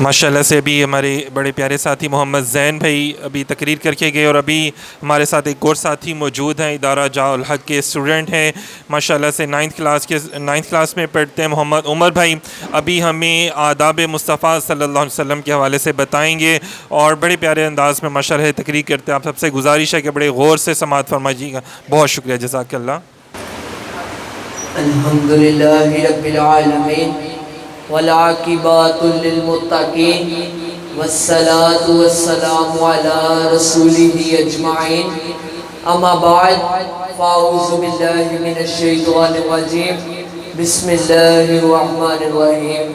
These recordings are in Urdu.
ماشاءاللہ سے ابھی ہمارے بڑے پیارے ساتھی محمد زین بھائی ابھی تقریر کر کے گئے، اور ابھی ہمارے ساتھ ایک اور ساتھی موجود ہیں، ادارہ جاء الحق کے اسٹوڈنٹ ہیں، ماشاءاللہ سے 9th کلاس میں پڑھتے ہیں، محمد عمر بھائی ابھی ہمیں آداب مصطفیٰ صلی اللہ علیہ وسلم کے حوالے سے بتائیں گے، اور بڑے پیارے انداز میں ماشاءاللہ تقریر کرتے ہیں۔ آپ سب سے گزارش ہے کہ بڑے غور سے سماعت فرمائیے گا۔ بہت شکریہ، جزاک اللہ۔ الحمدللہ رب العالمین والعاقبۃ للمتقین والصلاة والسلام علی رسولہ اجمعین، اما بعد فاعوذ باللہ من الشیطان الرجیم، بسم اللہ الرحمن الرحیم۔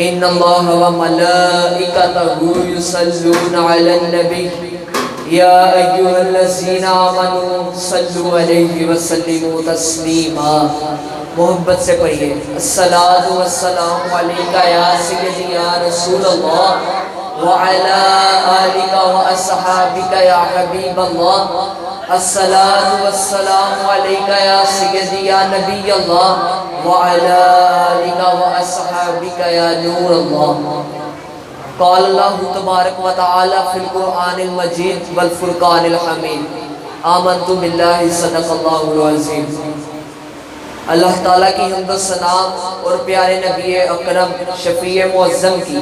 ان اللہ وملائکتہ یصلون علی النبی یا ایھا الذین آمنوا صلوا علیہ وسلموا تسلیما۔ محبت سے پڑھیے، الصلاۃ والسلام علیکہ یا سیدی یا رسول اللہ وعلی آلک واصحابک یا حبیب اللہ، الصلاۃ والسلام علیکہ یا سیدی یا نبی اللہ وعلی آلک واصحابک یا نور اللہ۔ قال اللہ تبارک و تعالی فی القرآن المجید والفرقان الحمید، آمنت باللہ صدق اللہ العظیم۔ اللہ تعالیٰ کی حمد و ثنا اور پیارے نبی اکرم شفیع معظم کی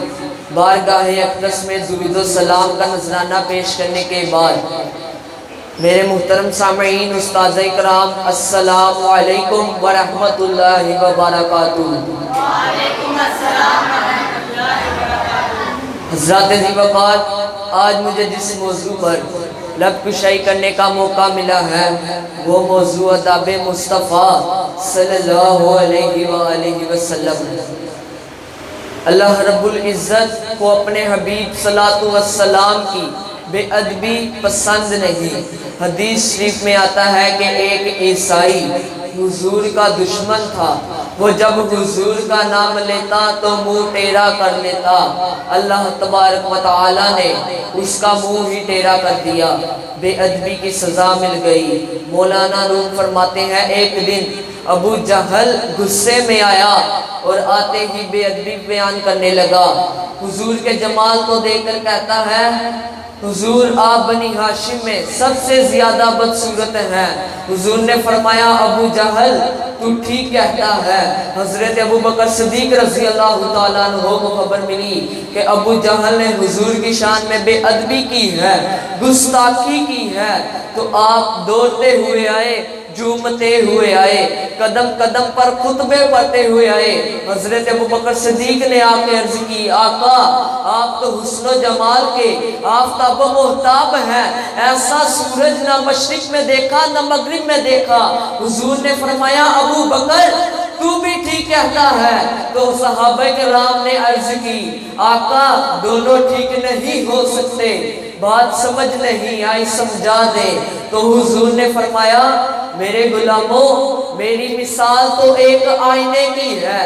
بارگاہ اقدس میں درود و سلام کا نذرانہ پیش کرنے کے بعد، میرے محترم سامعین، استاد اکرام، السلام علیکم ورحمۃ اللہ وبرکاتہ۔ وعلیکم السلام ورحمۃ اللہ وبرکاتہ۔ حضرات ذی وقار، آج مجھے جس موضوع پر لب کشائی کرنے کا موقع ملا ہے وہ موضوع آداب مصطفیٰ صلی اللہ علیہ وآلہ وسلم۔ اللہ رب العزت کو اپنے حبیب صلاۃ والسلام کی بے ادبی پسند نہیں۔ حدیث شریف میں آتا ہے کہ ایک عیسائی حضور کا دشمن تھا، وہ جب حضور کا نام لیتا تو منہ ٹیڑھا کر لیتا، اللہ تبارک و تعالی نے اس کا منہ ہی ٹیڑھا کر دیا، بے ادبی کی سزا مل گئی۔ مولانا روم فرماتے ہیں ایک دن ابو جہل غصے میں آیا اور آتے ہی بے ادبی بیان کرنے لگا۔ حضور کے جمال کو دیکھ کر کہتا ہے، حضور آپ بنی ہاشم میں سب سے زیادہ بدصورت ہیں۔ حضور نے فرمایا، ابو جہل تو ٹھیک کہتا ہے۔ حضرت ابو بکر صدیق رضی اللہ تعالیٰ عنہ کو خبر ملی کہ ابو جہل نے حضور کی شان میں بے ادبی کی ہے، گستاخی کی ہے، تو آپ دوڑتے ہوئے آئے، جھومتے ہوئے آئے، قدم قدم پر خطبے پڑھتے ہوئے آئے۔ حضرت ابو بکر صدیق نے آ کے عرض کی، آقا آپ تو حسن و جمال کے آفتاب و محتاب ہیں، ایسا سورج نہ مشرق میں دیکھا نہ مغرب میں دیکھا۔ حضور نے فرمایا، ابو بکر تو بھی ٹھیک کہتا ہے۔ تو صحابہ کرام نے عرض کی، آقا دونوں ٹھیک نہیں ہو سکتے، بات سمجھ نہیں آئی، سمجھا دے۔ تو حضور نے فرمایا، میرے غلاموں، میری مثال تو ایک آئینے کی ہے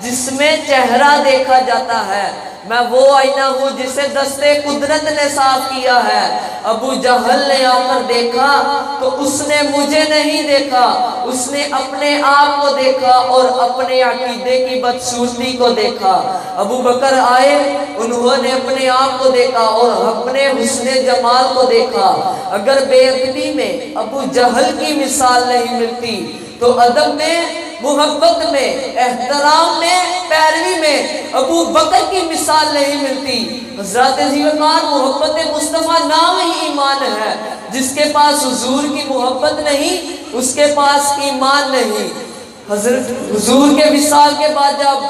جس میں چہرہ دیکھا جاتا ہے، میں وہ آئینہ ہوں جسے دستے قدرت نے صاف کیا ہے۔ ابو جہل نے آ کر دیکھا تو اس نے مجھے نہیں دیکھا، اس نے اپنے آپ کو دیکھا اور اپنے عقیدے کی بدصورتی کو دیکھا۔ ابو بکر آئے، انہوں نے اپنے آپ کو دیکھا اور اپنے حسن جمال کو دیکھا۔ اگر بے ادبی میں ابو جہل کی مثال نہیں ملتی تو ادب میں، محبت میں، احترام میں، پیروی میں ابو بکر کی مثال نہیں ملتی۔ حضرات ذی وقار، محبت مصطفیٰ نام ہی ایمان ہے۔ جس کے پاس حضور کی محبت نہیں، اس کے پاس ایمان نہیں۔ حضرت حضور کے وصال کے بعد جب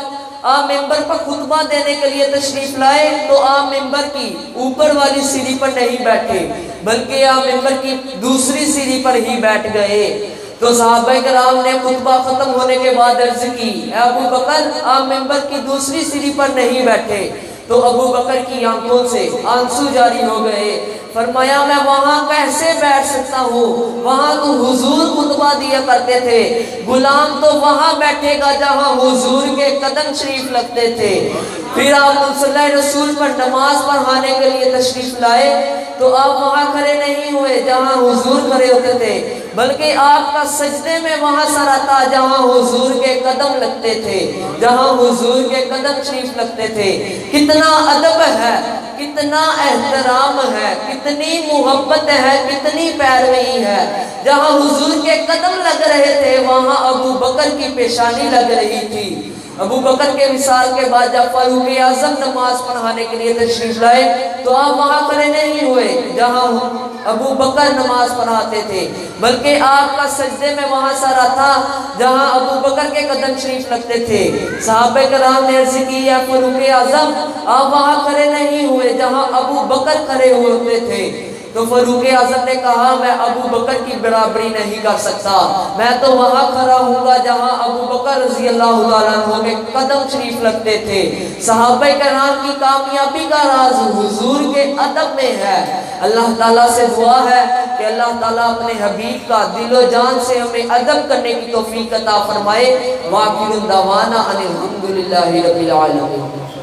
آپ ممبر پر خطبہ دینے کے لیے تشریف لائے تو آپ ممبر کی اوپر والی سیڑھی پر نہیں بیٹھے، بلکہ آپ ممبر کی دوسری سیڑھی پر ہی بیٹھ گئے۔ تو صحابہ کرام نے خطبہ ختم ہونے کے بعد عرض کی، اے ابو بکر آپ ممبر کی دوسری سیڑھی پر نہیں بیٹھے۔ تو ابو بکر کی آنکھوں سے آنسو جاری ہو گئے۔ فرمایا، میں وہاں کیسے بیٹھ سکتا ہوں، وہاں تو حضور خطبہ دیا کرتے تھے، غلام تو وہاں بیٹھے گا جہاں حضور کے قدم شریف لگتے تھے۔ پھر آپ مصلی رسول پر نماز پڑھانے کے لیے تشریف لائے تو آپ وہاں کھڑے نہیں ہوئے جہاں حضور کھڑے ہوتے تھے، بلکہ آپ کا سجدے میں وہاں سر آتا جہاں حضور کے قدم لگتے تھے، جہاں حضور کے قدم شریف لگتے تھے۔ کتنا ادب ہے، کتنا احترام ہے، کتنی محبت ہے، کتنی پیروی ہے۔ جہاں حضور کے قدم لگ رہے تھے وہاں ابو بکر کی پیشانی لگ رہی تھی۔ ابو بکر کے وصال کے بعد جب فاروق اعظم نماز پڑھانے کے لیے تشریف لائے تو آپ وہاں کھڑے نہیں ہوئے جہاں ابو بکر نماز پڑھاتے تھے، بلکہ آپ کا سجدے میں وہاں سارا تھا جہاں ابو بکر کے قدم شریف لگتے تھے۔ صحابہ کرام نے عرض کی یا فاروق اعظم آپ وہاں کھڑے نہیں ہوئے جہاں ابو بکر کھڑے ہوتے تھے۔ تو فاروق اعظم نے کہا میں ابو بکر کی برابری نہیں کر سکتا، میں تو وہاں کھڑا ہوں گا جہاں ابو بکر رضی اللہ تعالیٰ عنہ کے قدم شریف لگتے تھے۔ صحابہ کرام کی کامیابی کا راز حضور کے ادب میں ہے۔ اللہ تعالیٰ سے دعا ہے کہ اللہ تعالیٰ اپنے حبیب کا دل و جان سے ہمیں ادب کرنے کی توفیق عطا فرمائے۔ وآخر دعوانا ان الحمد للہ رب العالمین۔